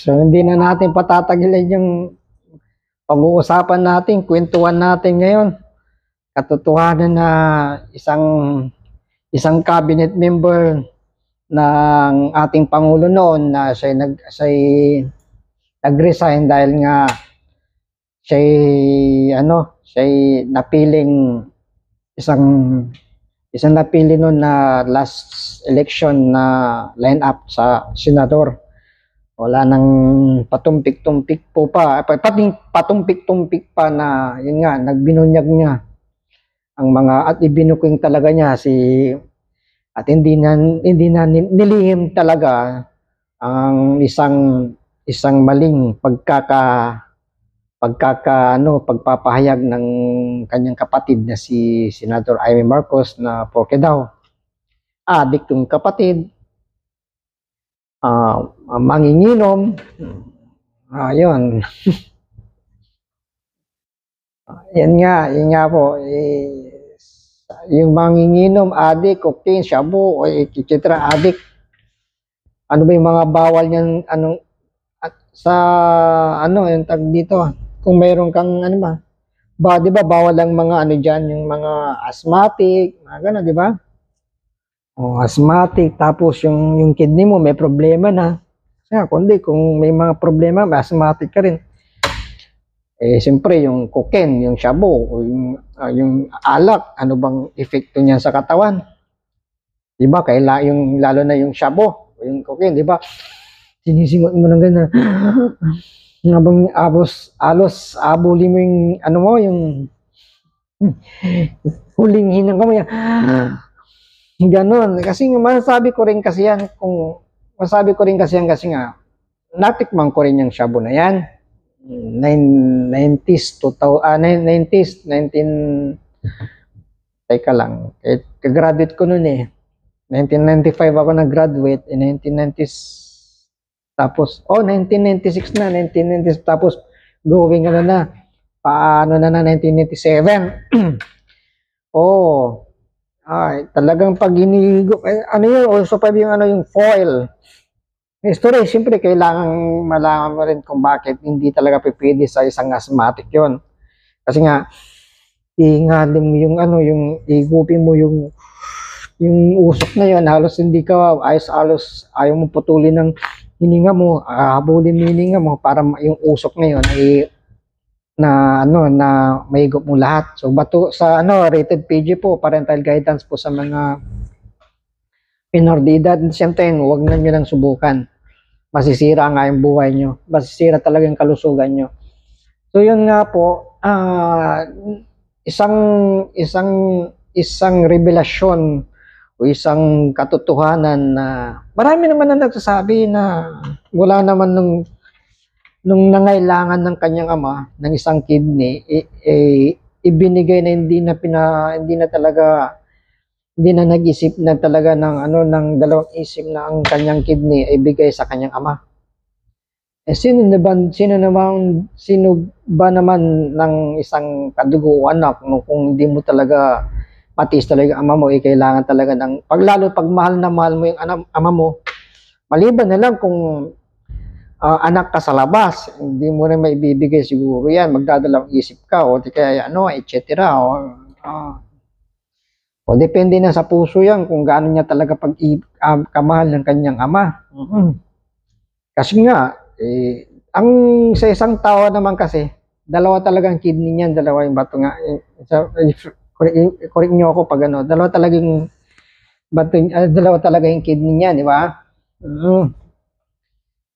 So hindi na natin patatagilin yung pag-uusapan natin, kwentuhan natin ngayon. Katotohanan na isang cabinet member ng ating Pangulo noon na nag-resign dahil nga siya napiling isang napili noon na last election na line up sa senador. Wala nang patumpik-tumpik po pa, patumpik-tumpik pa na yun nga, nagbinunyag niya ang mga at ibinuking talaga niya at hindi na nilihim talaga ang isang maling pagpapahayag ng kanyang kapatid na si Senator Amy Marcos na porke daw adik yung kapatid, manginginom, yun. Yan nga po, yung manginginom, adik, cocaine, shabu, etc. adik. Ano ba yung mga bawal niyan, yung tag dito, kung mayroon kang di ba bawal ang mga diyan, yung mga asthmatic, mga gano'n, di ba? Asthmatic, tapos yung kidney mo may problema na. Kundi kung may mga problema, may asthmatic ka rin. Siyempre yung cocaine, yung shabu, yung alak, ano bang epekto niyan sa katawan? Di ba? Lalo na yung shabu, yung cocaine, di ba? Sinisingot mo ng gano'n. Habang abuli mo yung yung huling hinang mo yan. Ganon. Kasi masasabi ko rin kasi yan kasi nga natikman ko rin yung shabu na yan. 90s, teka lang. Graduate ko noon 1995 ako nag-graduate, 1990s. Tapos, 1996 na, 1990s. Tapos, going paano na 1997. Talagang pag inigo, yun, also pa yung foil. History, siyempre, kailangan malaman mo rin kung bakit hindi talaga pipili sa isang asthmatic yun. Kasi nga, iingalin mo yung igupin mo yung usok na yun, halos hindi ka, ayaw mo putulin ng hininga mo, habulin mo hininga mo para yung usok na yun na maigop mo lahat. So bato sa rated PG po, parental guidance po sa mga minor de edad. Siyempre, huwag na nyo lang subukan. Masisira nga yung buhay nyo. Masisira talaga yung kalusugan nyo. So yun nga po, isang revelasyon o isang katotohanan na marami naman na nagsasabi na wala naman nung nangailangan ng kanyang ama ng isang kidney, ibinigay na hindi na nag-isip na talaga ng dalawang isip na ang kanyang kidney ay bigay sa kanyang ama. Sino ba naman ng isang kadugo anak kung hindi mo talaga matiis talaga ama mo, kailangan talaga lalo pag mahal na mahal mo yung ama mo, maliban na lang kung anak ka sa labas, hindi mo rin maibibigay siguro yan, magdadalawang isip ka, o di kaya etc. O depende na sa puso yan kung gaano niya talaga kamahal ng kanyang ama. Kasi nga, ang sa isang tao naman kasi, dalawa talagang kidney niyan, dalawa yung bato nga. Correct nyo ako pag dalawa talaga yung kidney niya, di ba?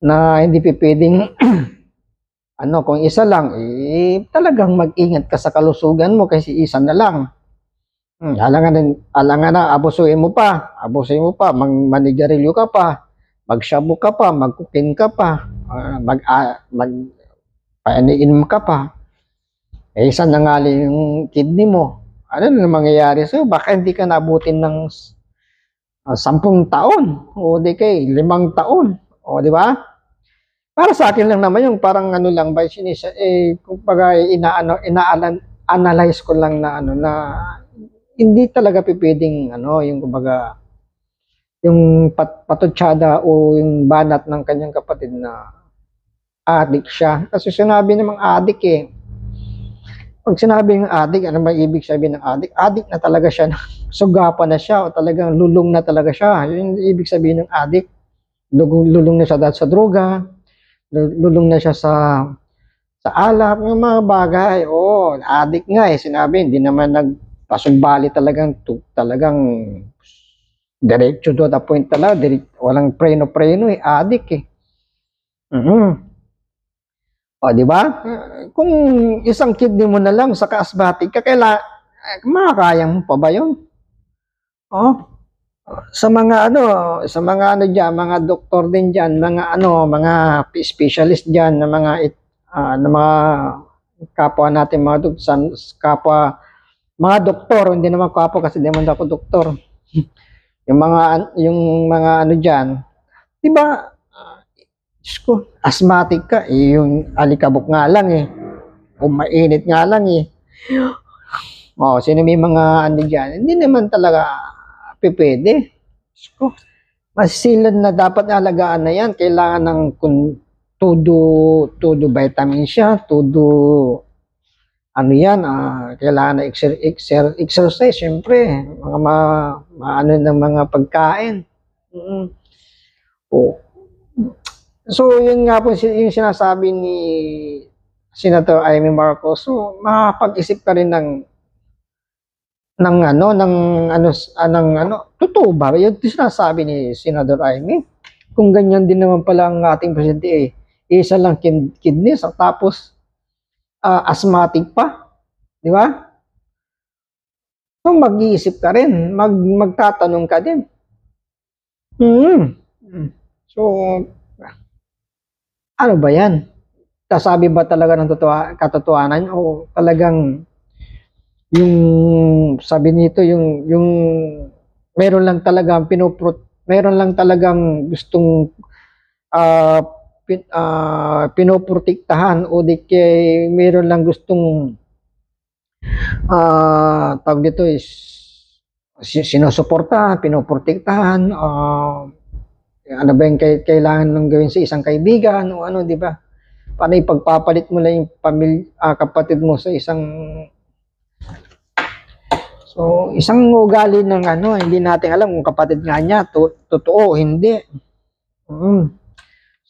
Na hindi pwedeng kung isa lang, talagang mag-ingat ka sa kalusugan mo kasi isa na lang. Alangan na, abusuin mo pa, manigarilyo ka pa, magshabu ka pa, magkukin ka pa, painiinom ka pa. Isa na nga yung kidney mo. Ano na mangyayari sa'yo? Baka hindi ka nabutin ng 10 taon o di kay 5 taon. O di ba? Para sa akin lang naman yung parang lang ba kumbaga ina-analyze ko lang na na hindi talaga pipwedeng yung kumbaga yung patutsada o yung banat ng kanyang kapatid na addict siya. Kasi sinabi namang addict eh. Pag sinabi ng addict, ano ba ibig sabihin ng addict? Addict na talaga siya, sugapan na siya, o talagang lulong na talaga siya. Yun yung ibig sabihin ng addict. Lulong na siya dahil sa droga, lulong na siya sa alak, ng mga bagay. Oo, addict nga eh. Sinabi, hindi naman nagpasugbali talagang diretso to the point talaga. Walang preno-preno eh. Addict eh. O, di ba? Kung isang kidney mo na lang sa asthmatic ka, makakaya mo pa ba yun? O, sa mga diyan, mga doktor din diyan, mga specialist diyan, na mga kapwa natin, mga doktor, hindi naman kapwa kasi di man ako doktor. yung mga diyan, di ba? Diyos ko, asthmatic ka, yung alikabok nga lang eh. O mainit nga lang eh. O, sino may mga dyan, hindi naman talaga pwede. Diyos ko, masilan na dapat alagaan na yan. Kailangan ng todo vitamin siya, kailangan na exercise, syempre. Ng mga pagkain. O, so, yun nga po yung sinasabi ni Senator Amy Marcos. So, makapag-isip ka rin totoo ba? Yung sinasabi ni Senator Amy, kung ganyan din naman pala ang ating presidente eh, isa lang kidney, tapos asthmatic pa, di ba? So, mag-iisip ka rin, magtatanong ka din. So, ano ba yan? Kasabi ba talaga ng katotohanan o talagang yung sabi nito yung meron lang talagang gustong pinoprotektahan o di kay meron lang gustong tawag dito is sinusuportahan, pinoprotektahan, ano ba yung kailangan ng gawin sa isang kaibigan o ano, di ba? Paano ipagpapalit mo lang yung kapatid mo sa isang ugali ng hindi natin alam kung kapatid nga niya, totoo o hindi.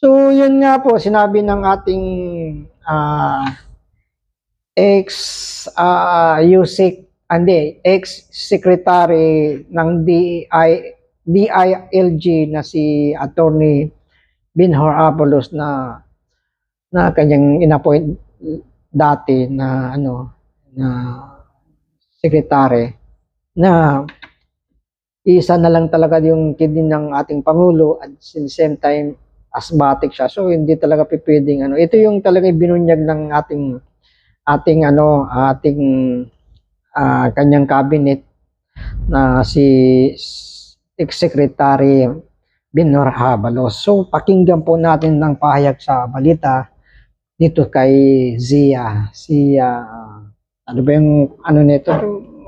So, yun nga po, sinabi ng ating ex-secretary ng DILG na si Attorney Binhor Abalos na kanyang inappoint dati na secretary, na isa na lang talaga yung kidney ng ating Pangulo at at the same time asthmatic siya. So hindi talaga pwedeng ito yung talaga binunyag ng ating kanyang cabinet na si ex-secretary Binhor Abalos. So pakinggan po natin ng pahayag sa balita dito kay Zia. Ano ba yung nito?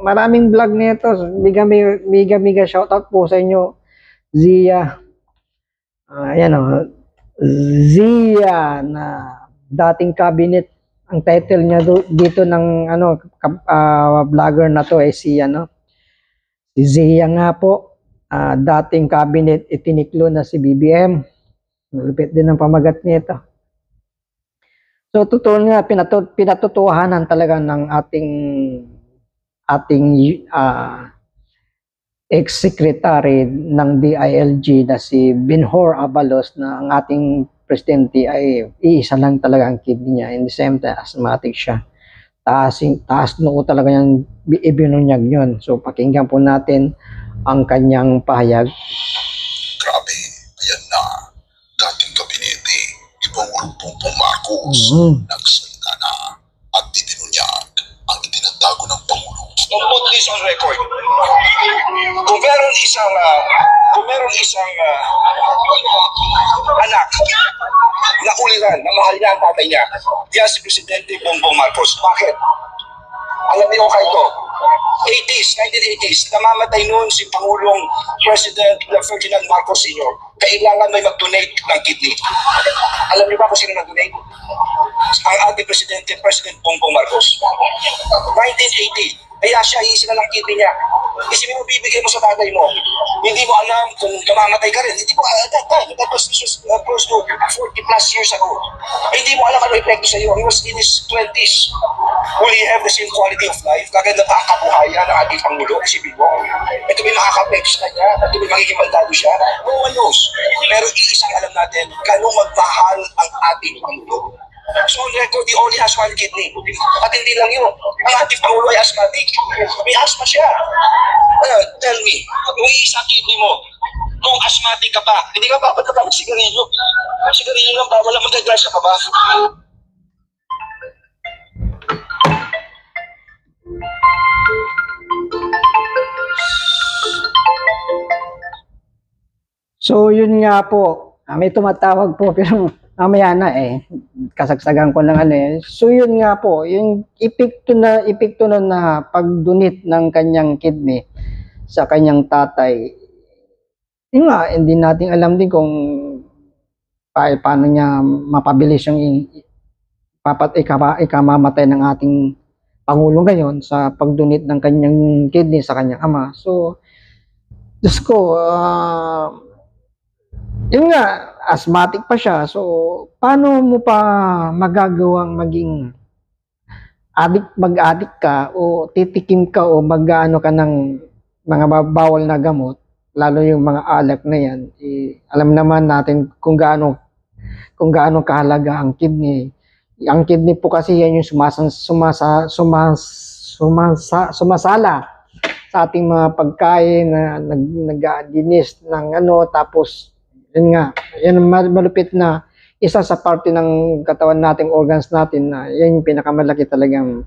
Maraming vlog nito. Miga shoutout po sa inyo, Zia. Ayan Zia na dating cabinet. Ang title niya dito ng vlogger na to ay si Zia nga po. Dating cabinet itiniklo na si BBM. Malupit din ang pamagat nito. So, totoo nga, pinatotohanan talaga ng ating ex-secretary ng DILG na si Binhor Abalos na ang ating presidente ay iisa lang talaga ang kidney niya. In the same time, asthmatic siya. Taas noo talaga yung ibinunyag yun. So, pakinggan po natin ang kanyang pahayag. Grabe, ayan na. Dating kabinete, ibang grupong Marcos, nagsalita na at ibinunyag ang itinatago ng Pangulo. To put this on record, kung meron isang anak na uliran, na mahal niya ang tatay niya, yan si Presidente Bongbong Marcos. Bakit? Alam niyo kayo ito, 1980s, namamatay noon si Pangulong President Ferdinand Marcos Sr. Kailangan may mag-donate ng kidney. Alam niyo ba kung sino nag-donate? Ang ating Presidente, President Bongbong Marcos. 1980. Kaya siya, iisa na lang kidney niya. Isipin mo, bibigay mo sa tatay mo. Hindi mo alam kung mamamatay ka rin. Hindi mo, that was close to 40 plus years ago. Hindi mo alam ano epekto sa iyo. He was in his 20s. Will he have the same quality of life? Kaganda pa ang kabuhayan ng ating Pangulo. Isipin mo. Ito may makaka-apekto sa kanya. Ito may magiging baldado siya. No one knows. Pero iisang alam natin, gano'ng magmahal ang ating Pangulo. So on record, he only has one kidney. At hindi lang yun. Ang ating Pangulo ay asthmatic. May asthma siya. Tell me, kung iisang kidney mo, kung asthmatic ka pa, hindi ka pa magsigarilyo. Sigarilyo lang ba? Wala magdadrive ka pa ba? So yun nga po, may tumatawag po pero mamaya na kasagsagan ko lang So yun nga po, yung epekto na pag-donate ng kanyang kidney sa kanyang tatay. Yun nga, hindi natin alam din kung paano niya mapabilis yung ikamamatay ng ating Pangulo ngayon sa pag-donate ng kanyang kidney sa kanyang ama. So, Diyos ko, yun nga, asthmatic pa siya. So, paano mo pa magagawang maging mag-addict ka o titikim ka o mag-ano ka ng mga bawal na gamot, lalo yung mga alak na yan. Alam naman natin kung gaano kahalaga ang kidney. Ang kidney po kasi yan yung sumasala sa ating mga pagkain na nag-dinis ng tapos yun nga, yan malupit na isa sa parte ng katawan nating organs natin na yan yung pinakamalaki talagang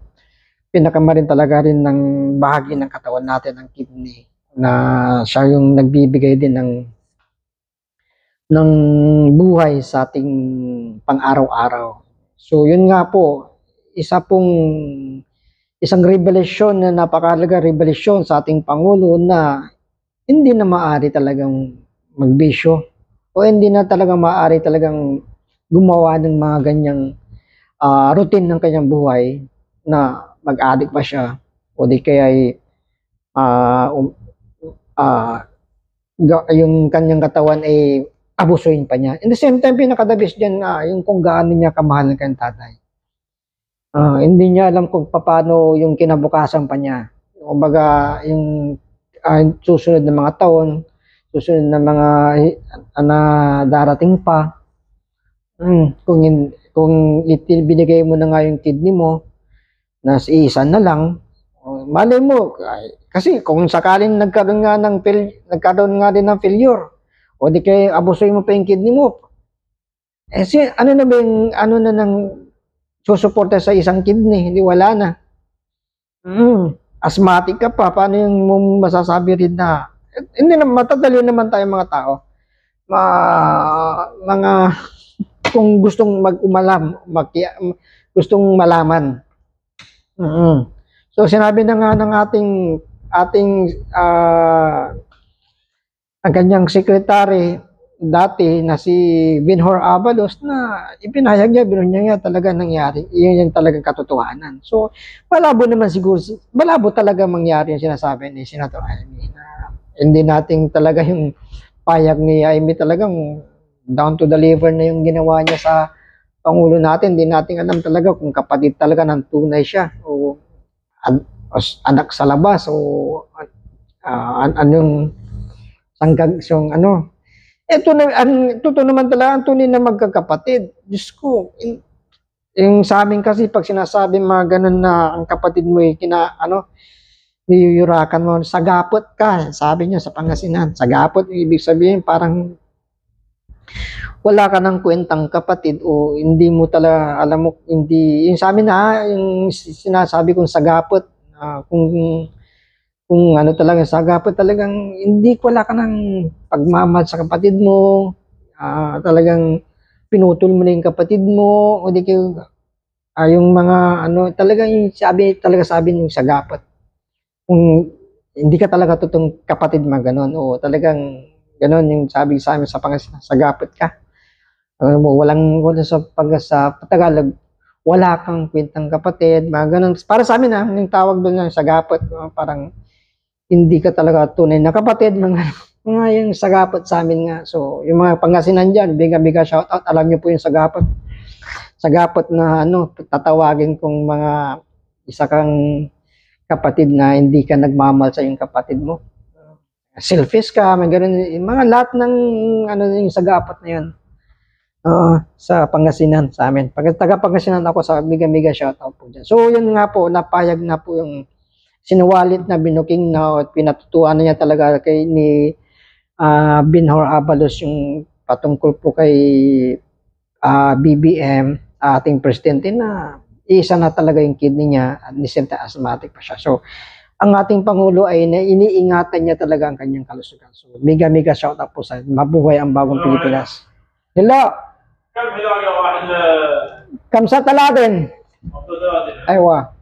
pinakamarin talaga rin ng bahagi ng katawan natin, ng kidney, na siya yung nagbibigay din ng buhay sa ating pang-araw-araw. So yun nga po, isang revelasyon na napakahalaga revelasyon sa ating Pangulo na hindi na maaari talagang magbisyo o hindi na talagang maaari talagang gumawa ng mga ganyang routine ng kanyang buhay na mag-addict pa siya o di kaya yung kanyang katawan ay abusuin pa niya. In the same time, pinakadabis dyan yung kung gaano niya kamahal ng kanyang tatay. Hindi niya alam kung paano yung kinabukasan pa niya. Kumbaga, yung susunod na mga taon, susunod na mga na darating pa, kung binigay mo na nga yung kidney mo, na isa na lang, malay mo, kasi kung sakaling nagkaroon nga din ng failure, o di kaya abusoy mo pa yung kidney mo, ano na ba yung, nang susuporta sa isang kidney? Hindi, wala na. Asthmatic ka pa, paano yung masasabi rin na, hindi na, matadali naman tayo mga tao. Kung gustong gustong malaman. So, sinabi na nga ng ating ang kanyang secretary dati na si Vinhor Abalos na ipinahayag niya, binunya niya talaga nangyari. Iyon yung talagang katotohanan. So, malabo naman siguro, malabo talaga mangyari yung sinasabi ni Senator Amy. Hindi natin talaga yung payag ni Amy talagang down to the liver na yung ginawa niya sa Pangulo natin. Hindi natin alam talaga kung kapatid talaga ng tunay siya o anak sa labas o anong sanggag yung totoo naman talaga ang tunay na magkakapatid. Diyos ko, yung sa amin kasi pag sinasabi mga ganun na ang kapatid mo niyuyurakan mo, sagapot ka, sabi niya sa Pangasinan. Sagapot, ibig sabihin parang wala ka ng kwentang kapatid o hindi mo talaga, alam mo, hindi, yung sa amin yung sinasabi kong sagapot, kung talaga sagapot, talagang hindi wala ka ng pagmamahal sa kapatid mo, talagang pinutol mo na yung kapatid mo, o di kayo, yung mga talagang sabi ng sagapot. kung hindi ka talaga totoong kapatid mo, ganun. O talagang ganun yung sabi sa amin sa Pangasinan, sagapit ka. Alam mo, wala sa Tagalog, wala kang kwentang kapatid, mga ganun. Para sa amin yung tawag doon yung sagapit, parang hindi ka talaga tunay na kapatid, mga yung sagapit sa amin nga. So, yung mga Pangasinan dyan, biga shoutout, alam niyo po yung sagapit. Sagapit na tatawagin kong mga isa kang kapatid na hindi ka nagmamahal sa yung kapatid mo. Selfish ka, may ganun, mga lahat ng yung sagapat na yun. Sa Pangasinan, sa amin. Pag taga Pangasinan ako, sa miga shoutout po dyan. So, yun nga po, napayag na po yung sinuwalit na binuking na at pinatutuan na niya talaga kay ni Binhor Abalos yung patungkol po kay BBM, ating presidente na isa na talaga yung kidney niya at nisenta asthmatic pa siya. So, ang ating Pangulo ay iniingatan niya talaga ang kanyang kalusugan. So, mega shoutout po sa mabuhay ang bagong Pilipinas. Hello! Kamsa talatin. Aywa.